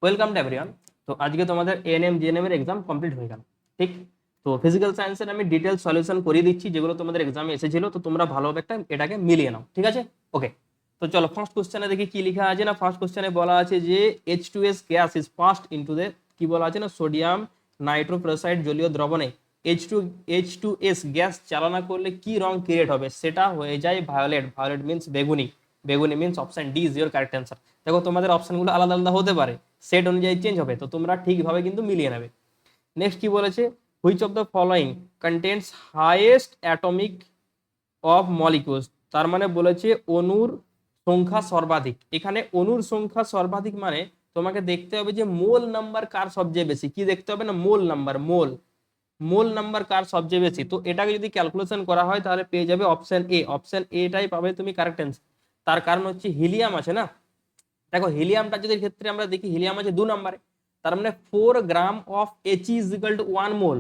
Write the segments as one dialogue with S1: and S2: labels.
S1: Welcome to everyone. তো আজকে তোমাদের এএনএম জিএনএম এর এক্সাম কমপ্লিট হয়ে গেল। ঠিক, তো ফিজিক্যাল সায়েন্সের আমি ডিটেল সলিউশন করিয়ে দিচ্ছি যেগুলো তোমাদের এক্সামে এসেছিল, তো তোমরা ভালোভাবে একটা এটাকে মিলিয়ে নাও, ঠিক আছে? ওকে, তো চলো ফার্স্ট কোশ্চেনে দেখি কি লেখা আছে। না, ফার্স্ট কোশ্চেনে বলা আছে যে H2S gas is passed into the, কি বলা আছে না, সোডিয়াম নাইট্রোপ্রেসাইড জলীয় দ্রবণে H2S গ্যাস চালনা করলে কি রং ক্রিয়েট হবে? সেটা হয়ে যায় ভায়োলেট। ভায়োলেট মিন্স বেগুনি, বেগুনি means option D is your correct answer. দেখো তোমাদের অপশনগুলো আলাদা আলাদা হতে পারে, সেট অনুযায়ী চেঞ্জ হবে, তো তোমরা ঠিকভাবে কিন্তু মিলিয়ে নেবে। নেক্সট কি বলেছে, which of the following contents highest atomic of molecules, তার মানে বলেছে অণুর সংখ্যা সর্বাধিক। এখানে অণুর সংখ্যা সর্বাধিক মানে তোমাকে দেখতে হবে যে মোল নাম্বার কার সবচেয়ে বেশি। কি দেখতে হবে না, মোল নাম্বার, মোল নাম্বার কার সবচেয়ে বেশি। তো এটাকে যদি ক্যালকুলেশন করা হয় তাহলে পেয়ে যাবে অপশন এ, অপশন এটাই পাবে তুমি কারেক্ট অ্যান্সার। তার কারণ হচ্ছে হিলিয়াম আছে না, দেখো হিলিয়ামটা যদি ক্ষেত্রে আমরা দেখি, হিলিয়াম আছে 2 নম্বরে, তার মানে 4 gram of H is equal to 1 mole.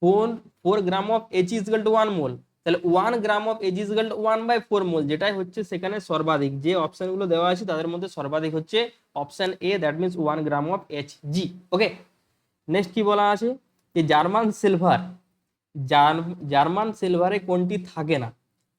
S1: 4 gram of H is equal to 1 mole, তাহলে 1 gram of H is equal to 1/4 mole, যেটাই হচ্ছে সেখানে সর্বাধিক। যে অপশনগুলো দেওয়া আছে তাদের মধ্যে সর্বাধিক হচ্ছে option A, that means 1 gram of Hg। Okay, next কি বলা আছে যে জার্মান সিলভারে কোনটি থাকে না?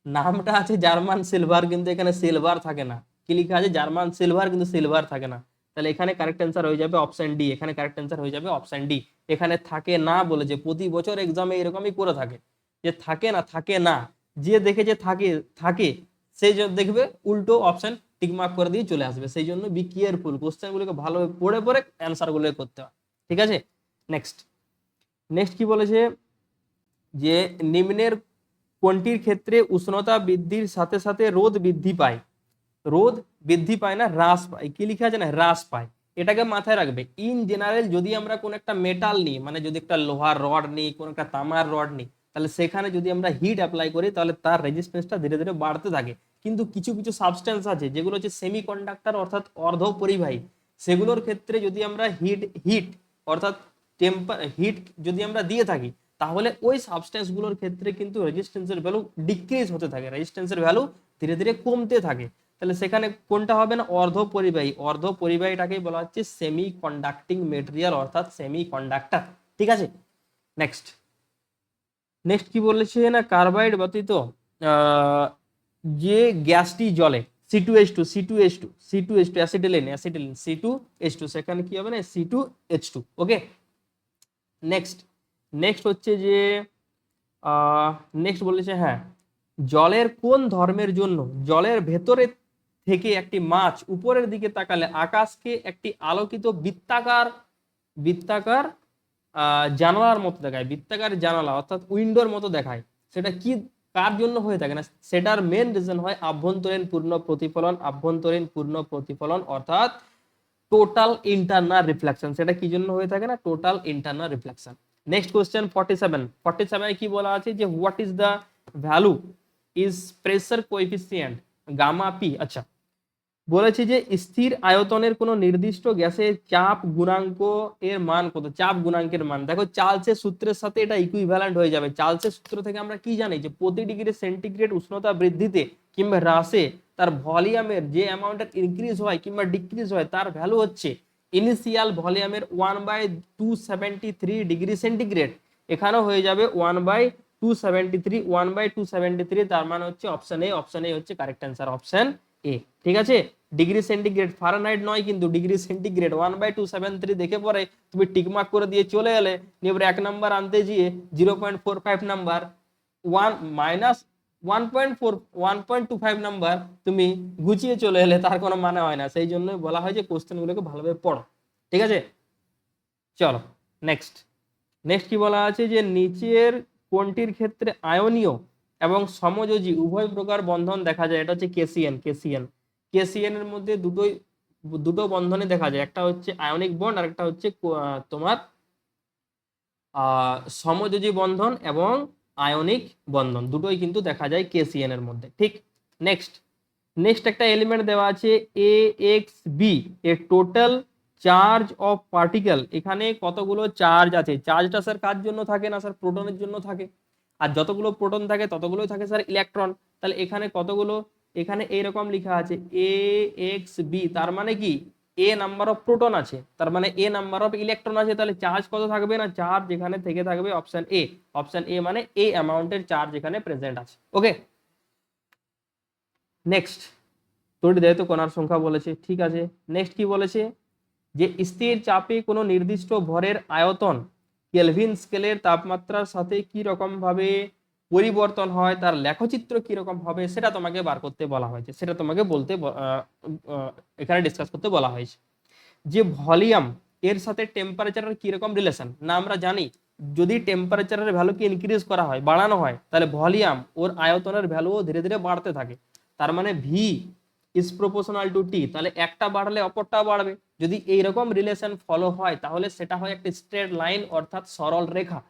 S1: নামটা আছে জার্মান সিলভার, কিন্তু এখানে সিলভার থাকে না। কি লেখা আছে, জার্মান সিলভার, কিন্তু সিলভার থাকে না। তাহলে এখানে কারেক্ট অ্যান্সার হয়ে যাবে অপশন ডি, এখানে কারেক্ট অ্যান্সার হয়ে যাবে অপশন ডি। এখানে থাকে না বলেছে, প্রতি বছর এক্সামে এরকমই করে থাকে যে থাকে না, থাকে না। যে দেখে যে থাকে থাকে, সেই জন্য দেখবে উল্টো অপশন টিকমার্ক করে দিয়ে চলে আসবে। সেই জন্য বি কেয়ারফুল, কোশ্চেনগুলোকে ভালোভাবে পড়ে পড়ে অ্যান্সারগুলো করতে হয়, ঠিক আছে? নেক্সট নেক্সট কি বলেছে যে নিম্নের কোনটির ক্ষেত্রে উষ্ণতা বৃদ্ধির সাথে সাথে রোদ বৃদ্ধি পায়? রোদ বৃদ্ধি পায় না, হ্রাস পায়। কি লেখা আছে না, হ্রাস পায়। এটাকে মাথায় রাখবে। ইন জেনারেল যদি আমরা কোন একটা মেটাল নিই, মানে যদি একটা লোহার রড নিই, কোন একটা তামার রড নিই, তাহলে সেখানে যদি আমরা হিট অ্যাপ্লাই করি তাহলে তার রেজিস্ট্যান্সটা ধীরে ধীরে বাড়তে থাকে। কিন্তু কিছু কিছু সাবস্টেন্স আছে যেগুলো হচ্ছে সেমি কন্ডাক্টর অর্থাৎ অর্ধ পরিবাহী, সেগুলোর ক্ষেত্রে যদি আমরা হিট হিট অর্থাৎ হিট যদি আমরা দিয়ে থাকি, তাহলে ওই সাবস্টেন্স গুলোর ক্ষেত্রে কিন্তু রেজিস্ট্যান্সের ভ্যালু ডিক্রিজ হতে থাকে, রেজিস্ট্যান্সের ভ্যালু ধীরে ধীরে কমতে থাকে। তাহলে সেখানে কোনটা হবে না, অর্ধ পরিবাহী। অর্ধ পরিবাহীটাকেই বলা হচ্ছে সেমি কন্ডাক্টিং মেটেরিয়াল অর্থাৎ সেমি কন্ডাক্টর, ঠিক আছে? নেক্সট নেক্সট কি বলেছে না, কার্বাইড ব্যতীত যে গ্যাসটি জ্বলে, C2H2 অ্যাসিটিলিন C2H2, সেখানে কি হবে না, C2H2। ওকে, নেক্সট নেক্সট হচ্ছে যে নেক্সট বলেছে, হ্যাঁ, জলের কোন ধর্মের জন্য জলের ভেতরে থেকে একটি মাছ উপরের দিকে তাকালে আকাশকে একটি আলোকিত বৃত্তাকার বৃত্তাকার জানালার মতো দেখায়, বৃত্তাকার জানালা অর্থাৎ উইন্ডোর মতো দেখায়। সেটা কি, কার জন্য হয়ে থাকে না, সেটার মেন রিজন হয় আভ্যন্তরীণ পূর্ণ প্রতিফলন। আভ্যন্তরীণ পূর্ণ প্রতিফলন অর্থাৎ টোটাল ইন্টারনাল রিফ্লেকশন। সেটা কি জন্য হয়ে থাকে না, total internal reflection. Next question 47 কি বলা আছে যে what is the value is pressure coefficient gamma P. আচ্ছা, বলেছে যে স্থির আয়তনের কোন নির্দিষ্ট গ্যাসের চাপ গুণাঙ্ক এর মান কত? চাপ গুণাঙ্কের মান দেখো চার্লসের সূত্রের সাথে এটা ইকুইভ্যালেন্ট হয়ে যাবে। চার্লসের সূত্র থেকে আমরা কি জানি যে প্রতি ডিগ্রি সেন্টিগ্রেড উষ্ণতা বৃদ্ধিতে কিংবা হ্রাসে তার ভলিউমের যে অ্যামাউন্টের ইনক্রিজ হয় কিংবা ডিক্রিজ হয় তার ভ্যালু হচ্ছে ইনিশিয়াল ভলিউমের 1/273 ডিগ্রি সেন্টিগ্রেড। এখানেও হয়ে যাবে 1/273, তার মানে হচ্ছে অপশন এ। অপশন এ হচ্ছে কারেক্ট অ্যান্সার, অপশন এ, ঠিক আছে? ডিগ্রি সেন্টিগ্রেড, ফারেনহাইট নয় কিন্তু, ডিগ্রি সেন্টিগ্রেড। 1/273 দেখে পরে তুমি টিকমার্ক করে দিয়ে চলে এলে, নিয়ে এবার 1 নাম্বার আনতে গিয়ে 0.45 নাম্বার, 125 নাম্বার তুমি গুছিয়ে চলে এলে, তার কোনো মানে হয় না। সেই জন্যই বলা হয় যে কোশ্চেনগুলোকে ভালোভাবে পড়ো, ঠিক আছে? চলো নেক্সট নেক্সট কি বলা আছে যে নিচের কোনটির ক্ষেত্রে আয়নীয় এবং সমযোজী উভয় প্রকার বন্ধন দেখা যায়? এটা হচ্ছে কেসিএন এর মধ্যে দুটো বন্ধনে দেখা যায়, একটা হচ্ছে আয়নিক বন্ড আর একটা হচ্ছে তোমার সমযোজী বন্ধন এবং আয়নিক বন্ধন, দুটোই কিন্তু দেখা যায় কেসিএন এর মধ্যে, ঠিক? নেক্সট নেক্সট একটা এলিমেন্ট দেওয়া আছে A X B, a total charge of particle. এখানে কতগুলো চার্জ আছে? চার্জটা স্যার কার জন্য থাকে না স্যার, প্রোটনের জন্য থাকে। আর যতগুলো প্রোটন থাকে ততগুলোই থাকে স্যার ইলেকট্রন। তাহলে এখানে কতগুলো, এখানে এইরকম লেখা আছে এ এক্স বি, তার মানে কি এ নাম্বার অফ প্রোটন আছে, তার মানে এ নাম্বার অফ ইলেকট্রন আছে, তাহলে চার্জ কত থাকবে না, চার্জ এখানে থেকে থাকবে অপশন এ। অপশন এ মানে এ অ্যামাউন্টের চার্জ এখানে প্রেজেন্ট আছে। ওকে, নেক্সট তড়িৎদ্বৈত কণার সংখ্যা বলেছে, ঠিক আছে। নেক্সট কি বলেছে, যে স্থির চাপে কোনো নির্দিষ্ট ভরের আয়তন কেলভিন স্কেলের তাপমাত্রার সাথে কি রকম ভাবে পরিবর্তন হয়, তার লেখচিত্র কি রকম হবে সেটা তোমাকে বার করতে বলা হয়েছে, সেটা তোমাকে বলতে এখানে ডিসকাস করতে বলা হয়েছে। যে ভলিউম এর সাথে টেম্পারেচারের কি রকম রিলেশন, না আমরা জানি যদি টেম্পারেচারের ভ্যালুকে ইনক্রিজ করা হয়, বাড়ানো হয়, তাহলে ভলিউম ওর আয়তনের ভ্যালুও ধীরে ধীরে বাড়তে থাকে। তার মানে ভি ইজ প্রপোর্শনাল টু টি, তাহলে একটা বাড়লে অপরটা বাড়বে। যদি এইরকম রিলেশন ফলো হয় তাহলে সেটা হয় একটা স্ট্রেট লাইন, অর্থাৎ সরল রেখা।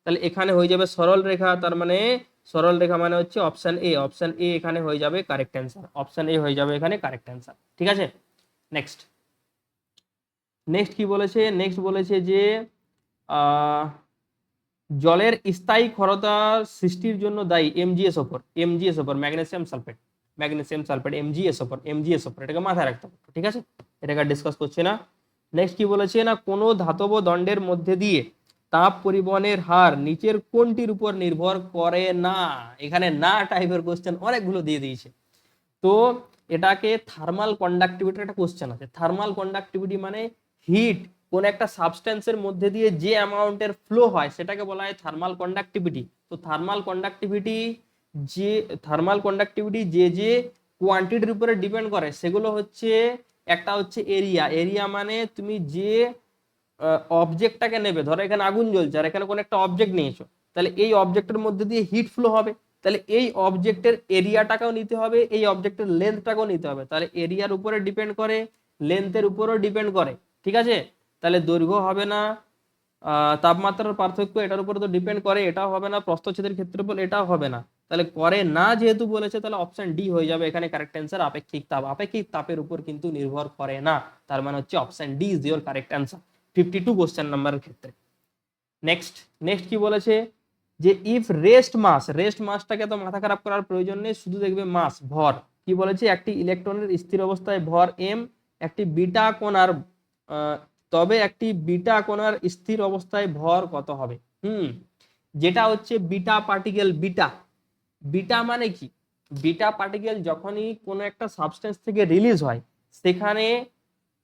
S1: তাহলে এখানে হয়ে যাবে সরল রেখা, তার মানে সরল রেখা মানে হচ্ছে অপশন এ। অপশন এ এখানে হয়ে যাবে কারেক্ট অ্যান্সার, অপশন এ হয়ে যাবে এখানে কারেক্ট অ্যান্সার। ঠিক আছে, নেক্সট নেক্সট কি বলেছে, নেক্সট বলেছে যে আহ, জলের স্থায়ী ক্ষারতা সৃষ্টির জন্য দায়ী MGS MGS magnesium sulphate, magnesium sulphate MGS এটাকে মাথায় রাখতে হবে। ঠিক আছে, এটাকে ডিসকাস করছি না। নেক্সট কি বলেছে না, কোনো ধাতব দণ্ডের মধ্যে দিয়ে তাপ পরিবহনের হার নিচের কোনটির উপর নির্ভর করে না। এখানে না টাইপের কোশ্চেন অনেকগুলো দিয়ে দিয়েছে। তো এটাকে থার্মাল কন্ডাক্টিভিটির একটা কোশ্চেন আছে। থার্মাল কন্ডাক্টিভিটি মানে হিট কোন একটা সাবস্টেন্সের মধ্যে দিয়ে যে অ্যামাউন্টের ফ্লো হয় সেটাকে বলা হয় থার্মাল কন্ডাক্টিভিটি। তো থার্মাল কন্ডাক্টিভিটি যে যে কোয়ান্টিটির উপরে ডিপেন্ড করে সেগুলো হচ্ছে, একটা হচ্ছে এরিয়া। এরিয়া মানে তুমি যে অবজেক্টটাকে নেবে, ধরো এখানে আগুন জ্বলছে আর এখানে কোনো একটা অবজেক্ট নিয়েছো, তাহলে এই অবজেক্টের মধ্যে দিয়ে হিট ফ্লো হবে, তাহলে এই অবজেক্টের এরিয়াটাকেও নিতে হবে, এই অবজেক্টের লেন্থটাকেও নিতে হবে। তাহলে এরিয়ার উপরে ডিপেন্ড করে, লেন্থের উপরেও ডিপেন্ড করে। ঠিক আছে, তাহলে দৈর্ঘ্য হবে না, তাপমাত্রার পার্থক্য এটার উপরে তো ডিপেন্ড করে, এটাও হবে না, প্রস্থচ্ছেদের ক্ষেত্রফল এটাও হবে না। তাহলে করে না যেহেতু বলেছে, তাহলে অপশন ডি হয়ে যাবে এখানে কারেক্ট অ্যান্সার। আপেক্ষিক তাপ, আপেক্ষিক তাপের উপর কিন্তু নির্ভর করে না, তার মানে হচ্ছে option D is your correct answer 52 question নাম্বারের ক্ষেত্রে। নেক্সট নেক্সট কি বলেছে, যে ইফ রেস্ট মাসটাকে তো মাথা খারাপ করার প্রয়োজন নেই, শুধু দেখবে মাস ভর। কি বলেছে, একটি ইলেকট্রনের স্থির অবস্থায় ভর এম, একটি বিটা কণার তবে একটি বিটা কণার স্থির অবস্থায় ভর কত হবে। যেটা হচ্ছে বিটা পার্টিকেল। বিটা বিটা মানে কি, বিটা পার্টিকেল যখনই কোনো একটা সাবস্টেন্স থেকে রিলিজ হয়, সেখানে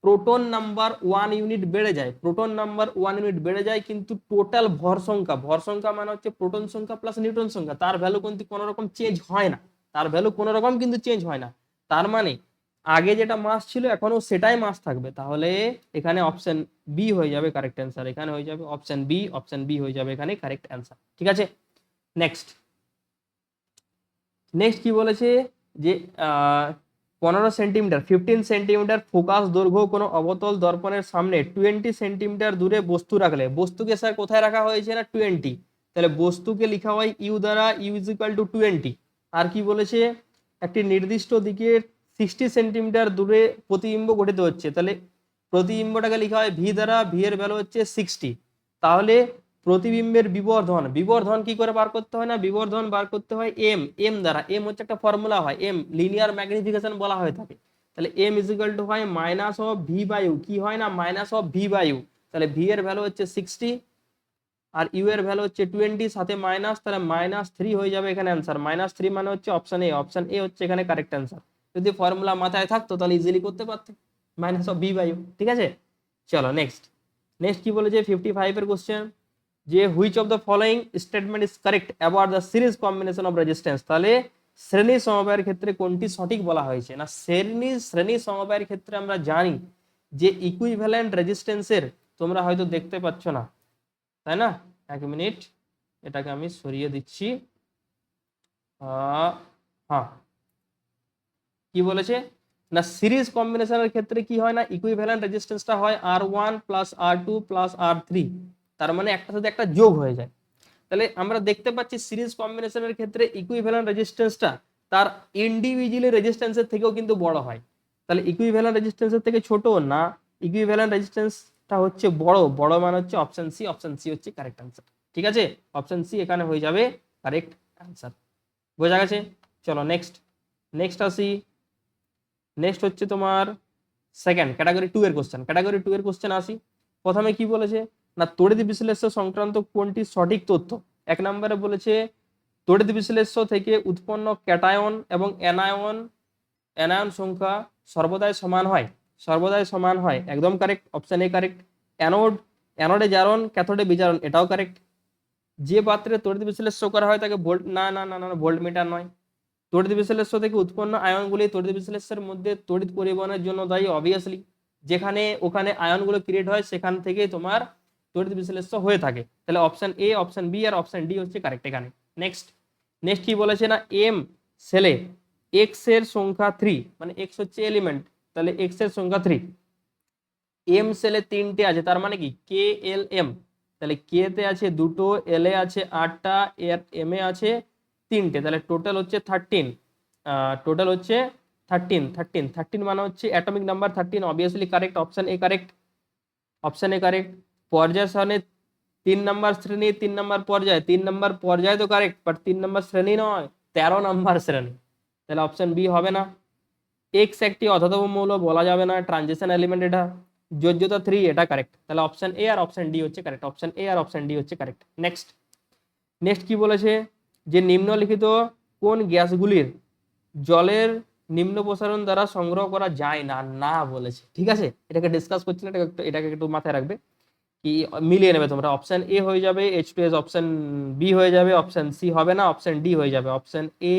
S1: প্রোটন নাম্বার 1 ইউনিট বেড়ে যায়, প্রোটন নাম্বার 1 ইউনিট বেড়ে যায়, কিন্তু টোটাল ভর সংখ্যা মানে হচ্ছে প্রোটন সংখ্যা প্লাস নিউট্রন সংখ্যা, তার ভ্যালু কিন্তু কোনো রকম চেঞ্জ হয় না, তার ভ্যালু কোনো রকম কিন্তু চেঞ্জ হয় না। তার মানে আগে যেটা মাস ছিল এখনো সেটাই মাস থাকবে, তাহলে এখানে অপশন বি হয়ে যাবে কারেক্ট অ্যান্সার। এখানে হয়ে যাবে অপশন বি হয়ে যাবে এখানে কারেক্ট অ্যান্সার। ঠিক আছে, নেক্সট নেক্সট কি বলেছে, যে 15 সেন্টিমিটার 15 সেন্টিমিটার ফোকাস দৈর্ঘ্য কোনো অবতল দর্পণের সামনে 20 সেন্টিমিটার দূরে বস্তু রাখলে, বস্তুকে স্যার কোথায় রাখা হয়েছে না 20, তাহলে বস্তুকে লেখা হয় ইউ দ্বারা, ইউ ইজ ইকুয়াল টু 20। আর কি বলেছে, একটি নির্দিষ্ট দিকে 60 সেন্টিমিটার দূরে প্রতিবিম্ব গঠিত হচ্ছে, তাহলে প্রতিবিম্বটাকে লেখা হয় ভি দ্বারা, ভি এর ভ্যালু হচ্ছে 60। তাহলে প্রতিবিম্বের বিবর্ধন, বিবর্ধন কি করে বার করতে হয় না, বিবর্ধন বার করতে হয় এম, এম দ্বারা। এম হচ্ছে একটা ফর্মুলা হয়, এম লিনিয়ার ম্যাগনিফিকেশন বলা হয়ে থাকে। তাহলে এম ইজ ইকুয়াল টু হয় minus of V by U, কি হয় না minus of V by U. তাহলে ভি এর ভ্যালু হচ্ছে 60 আর ইউ এর ভ্যালু হচ্ছে 20, সাথে মাইনাস, তাহলে -3 হয়ে যাবে এখানে অ্যান্সার। -3 মানে হচ্ছে অপশন এ, অপশন এ হচ্ছে এখানে কারেক্ট অ্যান্সার। যদি ফর্মুলা মাথায় থাকতো তাহলে ইজিলি করতে পারতো, minus of V by U. ঠিক আছে, চলো নেক্সট নেক্সট কি বলেছে 55 এর কোশ্চেন, যে which of the following statement is correct about the series combination of resistance. তাহলে শ্রেণী সমবায়ের ক্ষেত্রে কোনটি সঠিক বলা হয়েছে না, শ্রেণী সমবায়ের ক্ষেত্রে আমরা জানি যে ইকুইভ্যালেন্ট রেজিস্ট্যান্সের, তোমরা হয়তো দেখতে পাচ্ছ না তাই না, এক মিনিট এটাকে আমি সরিয়ে দিচ্ছি। হ্যাঁ, কি বলেছে না, সিরিজ কম্বিনেশনের ক্ষেত্রে কি হয় না, ইকুইভ্যালেন্ট রেজিস্ট্যান্সটা হয় R1 plus R2 plus R3, তার মানে একটা সাথে একটা যোগ হয়ে যায়। তাহলে আমরা দেখতে পাচ্ছি সিরিজ কম্বিনেশনের ক্ষেত্রে ইকুইভ্যালেন্ট রেজিস্ট্যান্সটা তার ইন্ডিভিজুয়ালি রেজিস্ট্যান্সের থেকেও কিন্তু বড় হয়। তাহলে ইকুইভ্যালেন্ট রেজিস্ট্যান্সের থেকে ছোট না, ইকুইভ্যালেন্ট রেজিস্ট্যান্সটা হচ্ছে বড়, বড় মানে হচ্ছে অপশন সি, অপশন সি হচ্ছে কারেক্ট অ্যান্সার। ঠিক আছে, অপশন সি এখানে হয়ে যাবে কারেক্ট অ্যান্সার। বোঝা গেছে, চলো নেক্সট নেক্সট আসি। নেক্সট হচ্ছে তোমার সেকেন্ড ক্যাটাগরি 2 এর কোশ্চেন। ক্যাটাগরি 2 এর কোশ্চেন আসি। প্রথমে কি বলেছে না তড়িৎ বিশ্লেষ্য সংক্রান্ত কোনটি সঠিক তথ্য। এক নম্বরে বলেছে তড়িৎ বিশ্লেষ্য থেকে উৎপন্ন ক্যাটায়ন এবং অ্যানায়ন সংখ্যা সর্বদাই সমান হয়। সর্বদাই সমান হয়, একদম কারেক্ট, অপশন এ কারেক্ট। অ্যানোডে জারণ, ক্যাথোডে বিজারণ, এটাও কারেক্ট। যে পাত্রে তড়িৎ বিশ্লেষ্য করা হয় তাকে ভোল্ট না না না না ভোল্ট মিটার নয়। তড়িৎ বিশ্লেষ্য থেকে উৎপন্ন আয়নগুলি তড়িৎ বিশ্লেষ্যের মধ্যে তড়িৎ পরিবহনের জন্য দায়ী, অবভিয়াসলি। যেখানে ওখানে আয়নগুলো ক্রিয়েট হয় সেখান থেকে তোমার তড়িৎ বিশ্লেষ্য হয়ে থাকে। তাহলে অপশন এ, অপশন বি আর অপশন ডি হচ্ছে কারেক্ট এখানে। নেক্সট নেক্সট কি বলেছে না এম সেলে এক্স এর সংখ্যা 3, মানে এক্স হচ্ছে এলিমেন্ট, তাহলে এক্স এর সংখ্যা 3। এম সেলে 3টে আছে, তার মানে কি কে এল এম, তাহলে কে তে আছে 2টো, এল এ আছে 8টা, এর এম এ আছে 3টে, তাহলে টোটাল হচ্ছে 13। টোটাল হচ্ছে 13 মানে হচ্ছে atomic number 13, obviously correct, option এ কারেক্ট। অপশন এ কারেক্ট। পর্যায় সারণী 3 নম্বর শ্রেণী, 3 নম্বর পর্যায়, 3 নম্বর পর্যায় তো কারেক্ট, বাট 3 নম্বর শ্রেণী নয়, 13 নম্বর শ্রেণী, তাহলে অপশন বি হবে না। এক্স একটি অধাতব মৌল বলা যাবে না, ট্রানজিশন এলিমেন্ট এটা। যোজ্যতা 3, এটা কারেক্ট, তাহলে অপশন এ আর অপশন ডি হচ্ছে কারেক্ট, অপশন এ আর অপশন ডি হচ্ছে কারেক্ট। নেক্সট নেক্সট কি বলেছে যে নিম্নলিখিত কোন গ্যাসগুলির জলের নিম্ন প্রসারণ দ্বারা সংগ্রহ করা যায় না, না বলেছে। ঠিক আছে, এটাকে ডিসকাস করছি না, এটাকে একটু মাথায় রাখবে, কি মিলিয়ে নেবে তোমরা। অপশন এ হয়ে যাবে H2S, অপশন বি হয়ে যাবে, অপশন সি হবে না, অপশন ডি হয়ে যাবে, অপশন এ,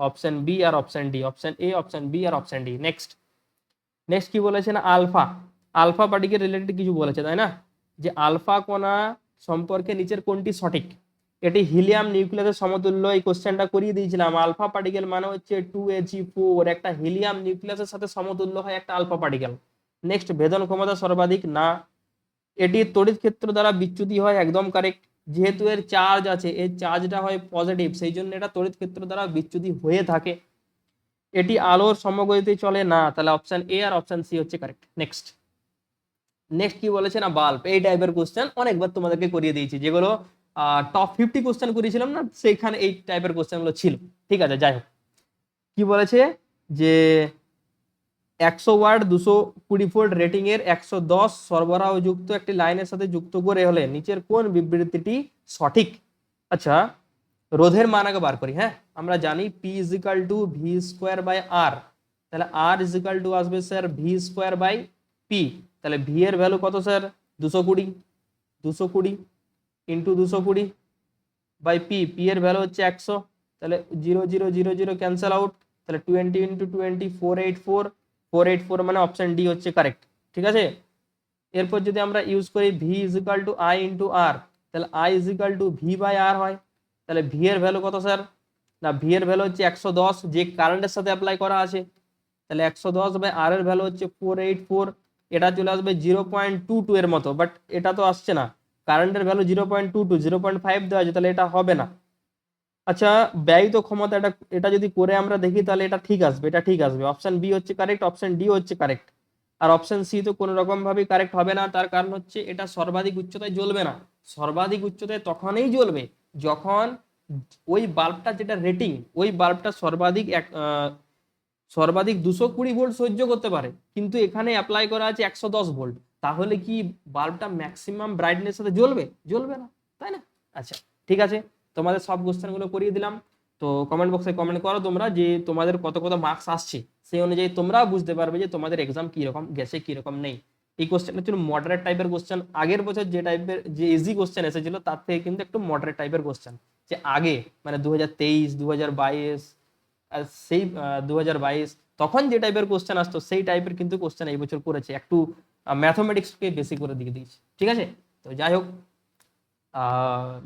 S1: অপশন বি আর option D, option A, option B আর অপশন ডি। নেক্সট নেক্সট কি বলেছে না আলফা, আলফা পার্টিকেল রিলেটেড কিছু বলেছে, তাই না, যে আলফা কণা সম্পর্কে নিচের কোনটি সঠিক। এটি হিলিয়াম নিউক্লিয়াসের সমতুল্য, এই কোশ্চেনটা করিয়ে দিয়েছিলাম। আলফা পার্টিকেল মানে হচ্ছে 2He4, একটা হিলিয়াম নিউক্লিয়াসের সাথে সমতুল্য হয় একটা আলফা পার্টিকেল। নেক্সট ভেদন ক্ষমতা সর্বাধিক, না। এটি তড়িৎ ক্ষেত্র দ্বারা বিচ্যুতি হয়, একদম কারেক্ট। যেহেতু এর চার্জ আছে, এর চার্জটা হয় পজিটিভ, সেই জন্য এটা তড়িৎ ক্ষেত্র দ্বারা বিচ্যুতি হয়ে থাকে। এটি আলোর সমগতিতে চলে, না, তাহলে অপশন এ আর অপশন সি হচ্ছে কারেক্ট। নেক্সট নেক্সট কি বলেছে না বাল্ব, এই টাইপের কোশ্চেন অনেকবার তোমাদেরকে করিয়ে দিয়েছি, যেগুলো টপ 50 কোশ্চেন করিয়েছিলাম না, সেখানে এই টাইপের কোশ্চেন গুলো ছিল। ঠিক আছে, যাই হোক কি বলেছে যে 100 ওয়াট 220 ভোল্ট রেটিং এর 110 সরবরাহযুক্ত একটি লাইনের সাথে যুক্ত করে হলে নিচের কোন বিবৃতিটি সঠিক। আচ্ছা, রোধের মান আগে বার করি। হ্যাঁ, আমরা জানি P is equal to V square by R, তাহলে আর ইজিক্যাল টু আসবে sir V square by P. তাহলে ভি এর ভ্যালু কত sir 220 into 220 by P, P এর ভ্যালু হচ্ছে 100, তাহলে 0 0 0 0 ক্যান্সেল আউট, তাহলে 20 ইন্টু 20 484 মানে অপশন ডি হচ্ছে কারেক্ট। ঠিক আছে, এরপর যদি আমরা ইউজ করি V is equal to I into R, তাহলে I is equal to V by R হয়। তাহলে ভি এর ভ্যালু কত স্যার, না ভি এর ভ্যালু হচ্ছে 110, যে কারেন্টের সাথে অ্যাপ্লাই করা আছে, তাহলে 110 বাই আর এর ভ্যালু হচ্ছে 484, এটা চলে আসবে 0.22 এর মতো, বাট এটা তো আসছে না, কারেন্টের ভ্যালু 0.22, 0.5 দেওয়া আছে, তাহলে এটা হবে না। আচ্ছা, ব্যয়িত ক্ষমতা, এটা এটা যদি করে আমরা দেখি তাহলে এটা ঠিক আসবে, এটা ঠিক আসবে, অপশন বি হচ্ছে কারেক্ট, অপশন ডি হচ্ছে কারেক্ট। আর অপশন সি তো কোনো রকম ভাবে কারেক্ট হবে না, তার কারণ হচ্ছে এটা সর্বাধিক উচ্চতায় জ্বলবে না। সর্বাধিক উচ্চতায় তখনই জ্বলবে যখন ওই বাল্বটা যেটা রেটিং, ওই বাল্বটা সর্বাধিক 220 ভোল্ট সহ্য করতে পারে, কিন্তু এখানে অ্যাপ্লাই করা আছে 110 ভোল্ট, তাহলে কি বাল্বটা ম্যাক্সিমাম ব্রাইটনেস সাথে জ্বলবে? জ্বলবে না, তাই না? আচ্ছা, ঠিক আছে, তোমাদের সব কোশ্চেন গুলো করিয়ে দিলাম। তো কমেন্ট বক্সে কমেন্ট করো তোমরা যে তোমাদের কত কত মার্কস আসছে, সেই অনুযায়ী তোমরা বুঝতে পারবে যে তোমাদের এক্সাম কিরকম গেছে কিরকম নেই। এই কোশ্চেনটা ছিল মডারেট টাইপের কোশ্চেন, আগের বছর যে টাইপের যে ইজি কোশ্চেন এসেছিল তার থেকে কিন্তু একটু মডারেট টাইপের কোশ্চেন, যে আগে মানে 2023 2022 আর সেই 2022 তখন যে টাইপের কোশ্চেন আসতো সেই টাইপের কিন্তু কোশ্চেন এই বছর করেছে, একটু ম্যাথমেটিক্সকে বেশি করে দিয়ে দিয়েছে। ঠিক আছে, তো যাই হোক,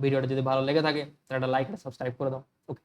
S1: ভিডিওটা যদি ভালো লেগে থাকে তাহলে একটা লাইক আর সাবস্ক্রাইব করে দাও। ওকে।